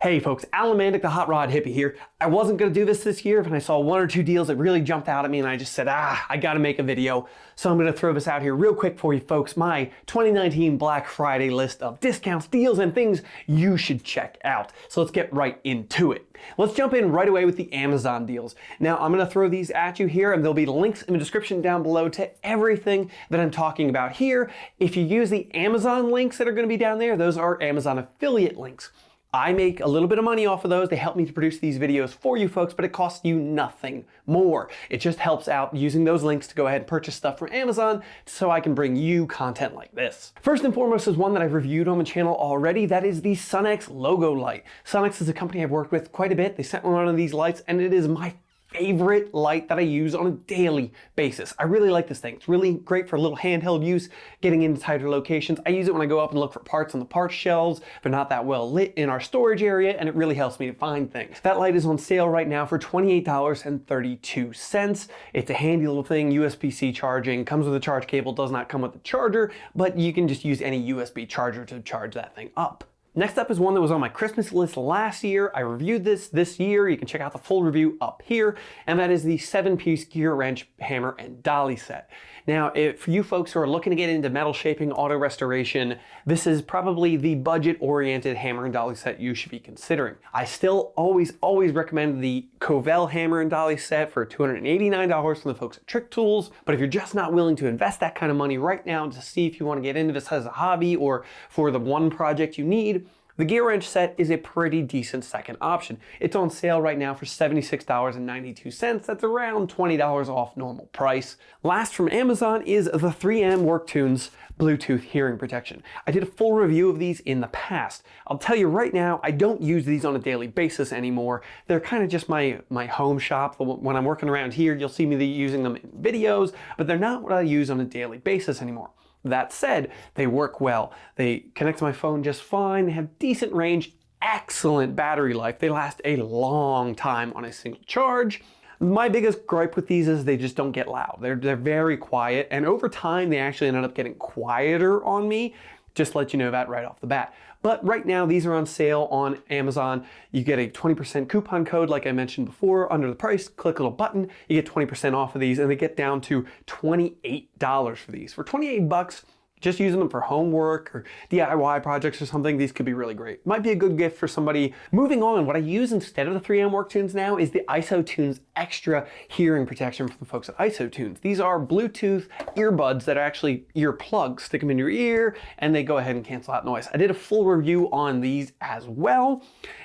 Hey folks, Alan Mandic, the HotRodHippie here. I wasn't going to do this year, but I saw one or two deals that really jumped out at me and I just said, I got to make a video. So I'm going to throw this out here real quick for you folks. My 2019 Black Friday list of discounts, deals, and things you should check out. So let's get right into it. Let's jump in right away with the Amazon deals. Now I'm going to throw these at you here and there'll be links in the description down below to everything that I'm talking about here. If you use the Amazon links that are going to be down there, those are Amazon affiliate links. I make a little bit of money off of those. They help me to produce these videos for you folks, but it costs you nothing more. It just helps out using those links to go ahead and purchase stuff from Amazon so I can bring you content like this. First and foremost is one that I've reviewed on the channel already. That is the SunX logo light. SunX is a company I've worked with quite a bit. They sent me one of these lights and it is my favorite light that I use on a daily basis. I really like this thing. It's really great for a little handheld use, getting into tighter locations. I use it when I go up and look for parts on the parts shelves, but not that well lit in our storage area, and it really helps me to find things. That light is on sale right now for $28.32. It's a handy little thing, USB-C charging, comes with a charge cable, does not come with a charger, but you can just use any USB charger to charge that thing up. Next up is one that was on my Christmas list last year. I reviewed this year. You can check out the full review up here. And that is the 7-piece gear wrench, hammer, and dolly set. Now, for you folks who are looking to get into metal shaping, auto restoration, this is probably the budget-oriented hammer and dolly set you should be considering. I still always recommend the Covell hammer and dolly set for $289 from the folks at Trick Tools. But if you're just not willing to invest that kind of money right now to see if you want to get into this as a hobby or for the one project you need, the gear wrench set is a pretty decent second option. It's on sale right now for $76.92. That's around $20 off normal price. Last from Amazon is the 3M WorkTunes Bluetooth hearing protection. I did a full review of these in the past. I'll tell you right now, I don't use these on a daily basis anymore. They're kind of just my home shop. When I'm working around here, you'll see me using them in videos, but they're not what I use on a daily basis anymore. That said, they work well. They connect to my phone just fine. They have decent range, excellent battery life. They last a long time on a single charge. My biggest gripe with these is they just don't get loud. They're very quiet, and over time they actually ended up getting quieter on me. Just to let you know that right off the bat. But right now, these are on sale on Amazon. You get a 20% coupon code, like I mentioned before, under the price. Click a little button, you get 20% off of these, and they get down to $28 for these. For 28 bucks, just using them for homework or DIY projects or something, these could be really great. Might be a good gift for somebody. Moving on, what I use instead of the 3M WorkTunes now is the IsoTunes Extra Hearing Protection from the folks at IsoTunes. These are Bluetooth earbuds that are actually ear plugs. Stick them in your ear and they go ahead and cancel out noise. I did a full review on these as well.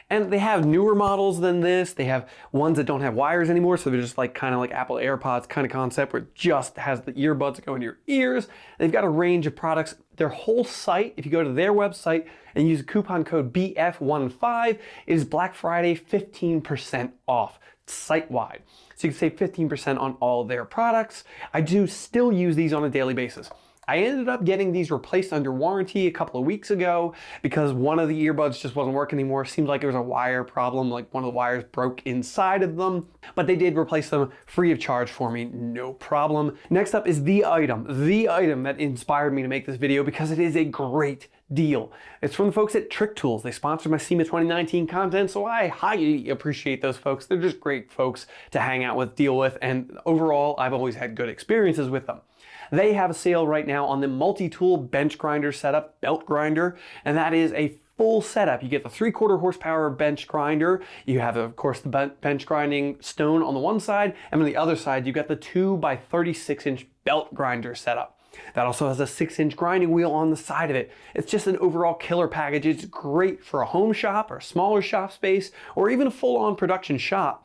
And they have newer models than this. They have ones that don't have wires anymore, so they're just kind of like Apple AirPods kind of concept where it just has the earbuds that go into your ears. They've got a range of products. Their whole site, if you go to their website and use coupon code BF15, it is Black Friday 15% off site-wide. So you can save 15% on all their products. I do still use these on a daily basis. I ended up getting these replaced under warranty a couple of weeks ago because one of the earbuds just wasn't working anymore. Seemed like it was a wire problem, like one of the wires broke inside of them, but they did replace them free of charge for me, no problem. Next up is the item that inspired me to make this video because it is a great deal. It's from the folks at Trick Tools. They sponsored my SEMA 2019 content, so I highly appreciate those folks. They're just great folks to hang out with, deal with, and overall, I've always had good experiences with them. They have a sale right now on the multi-tool bench grinder setup, belt grinder, and that is a full setup. You get the 3/4 horsepower bench grinder. You have, of course, the bench grinding stone on the one side, and on the other side, you got the 2x36-inch belt grinder setup. That also has a 6-inch grinding wheel on the side of it. It's just an overall killer package. It's great for a home shop or a smaller shop space, or even a full-on production shop,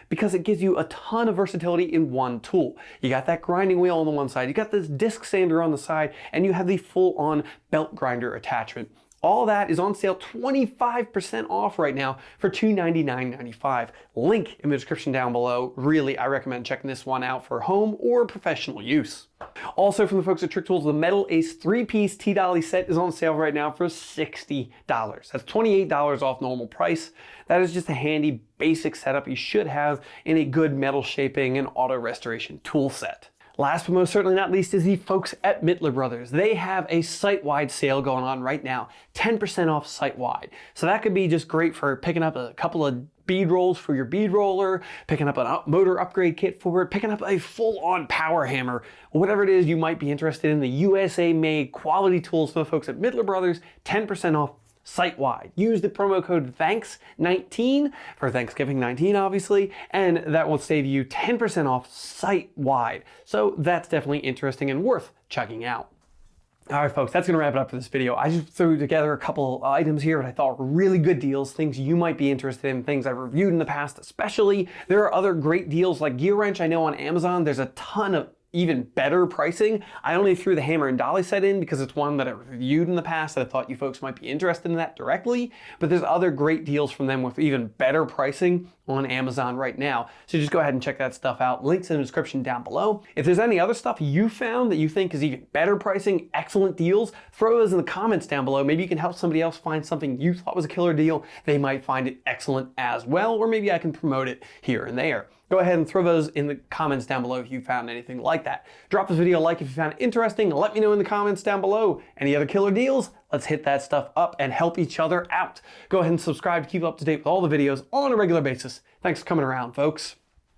because it gives you a ton of versatility in one tool. You got that grinding wheel on the one side, you got this disc sander on the side, and you have the full-on belt grinder attachment. All that is on sale 25% off right now for $299.95. Link in the description down below. Really, I recommend checking this one out for home or professional use. Also from the folks at Trick Tools, the Metal Ace 3-piece T-Dolly set is on sale right now for $60. That's $28 off normal price. That is just a handy basic setup you should have in a good metal shaping and auto restoration tool set. Last but most certainly not least is the folks at Mittler Brothers. They have a site-wide sale going on right now, 10% off site-wide. So that could be just great for picking up a couple of bead rolls for your bead roller, picking up a motor upgrade kit for it, picking up a full-on power hammer, whatever it is you might be interested in. The USA-made quality tools from the folks at Mittler Brothers, 10% off site-wide. Use the promo code THANKS19 for Thanksgiving 19, obviously, and that will save you 10% off site-wide. So that's definitely interesting and worth checking out. All right, folks, that's going to wrap it up for this video. I just threw together a couple items here that I thought were really good deals, things you might be interested in, things I've reviewed in the past especially. There are other great deals like Gear Wrench. I know on Amazon there's a ton of even better pricing. I only threw the hammer and dolly set in because it's one that I reviewed in the past that I thought you folks might be interested in that directly, but there's other great deals from them with even better pricing on Amazon right now. So just go ahead and check that stuff out. Links in the description down below. If there's any other stuff you found that you think is even better pricing, excellent deals, throw those in the comments down below. Maybe you can help somebody else find something you thought was a killer deal. They might find it excellent as well, or maybe I can promote it here and there. Go ahead and throw those in the comments down below if you found anything like that. Drop this video a like if you found it interesting. Let me know in the comments down below. Any other killer deals? Let's hit that stuff up and help each other out. Go ahead and subscribe to keep up to date with all the videos on a regular basis. Thanks for coming around, folks.